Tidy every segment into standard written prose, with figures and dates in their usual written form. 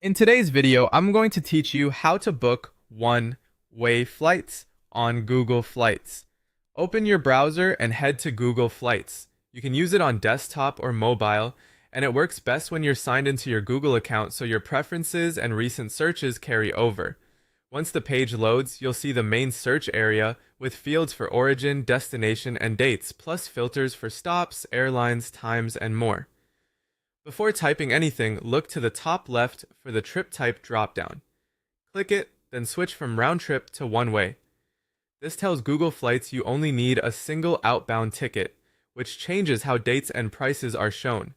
In today's video, I'm going to teach you how to book one-way flights on Google Flights. Open your browser and head to Google Flights. You can use it on desktop or mobile, and it works best when you're signed into your Google account so your preferences and recent searches carry over. Once the page loads, you'll see the main search area with fields for origin, destination, and dates, plus filters for stops, airlines, times, and more. Before typing anything, look to the top left for the trip type dropdown. Click it, then switch from round trip to one way. This tells Google Flights you only need a single outbound ticket, which changes how dates and prices are shown.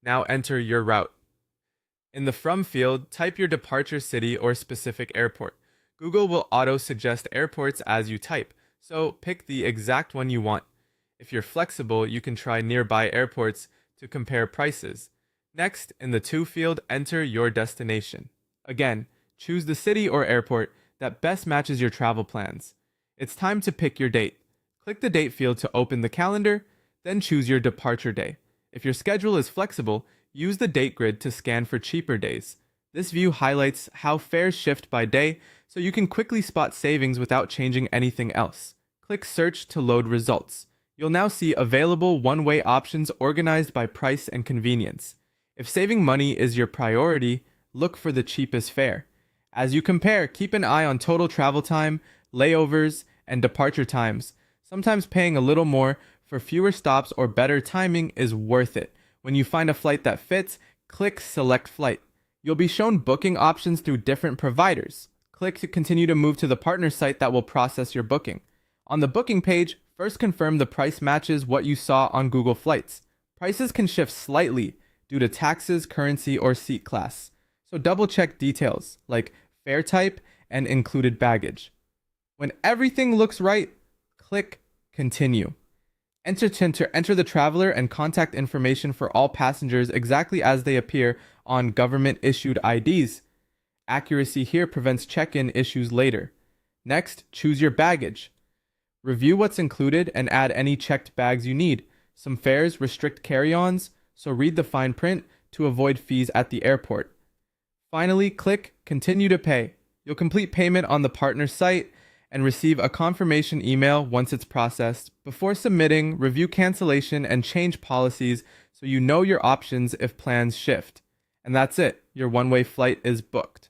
Now enter your route. In the From field, type your departure city or specific airport. Google will auto-suggest airports as you type, so pick the exact one you want. If you're flexible, you can try nearby airports to compare prices. Next, in the To field, enter your destination. Again, choose the city or airport that best matches your travel plans. It's time to pick your date. Click the Date field to open the calendar, then choose your departure day. If your schedule is flexible, use the date grid to scan for cheaper days. This view highlights how fares shift by day, so you can quickly spot savings without changing anything else. Click Search to load results. You'll now see available one-way options organized by price and convenience. If saving money is your priority, look for the cheapest fare. As you compare, keep an eye on total travel time, layovers, and departure times. Sometimes paying a little more for fewer stops or better timing is worth it. When you find a flight that fits, click Select Flight. You'll be shown booking options through different providers. Click to continue to move to the partner site that will process your booking. On the booking page, first confirm the price matches what you saw on Google Flights. Prices can shift slightly due to taxes, currency, or seat class. So double check details like fare type and included baggage. When everything looks right, click Continue. Enter the traveler and contact information for all passengers exactly as they appear on government-issued IDs. Accuracy here prevents check-in issues later. Next, choose your baggage. Review what's included and add any checked bags you need. Some fares restrict carry-ons, so read the fine print to avoid fees at the airport. Finally, click Continue to Pay. You'll complete payment on the partner site and receive a confirmation email once it's processed. Before submitting, review cancellation and change policies so you know your options if plans shift. And that's it. Your one-way flight is booked.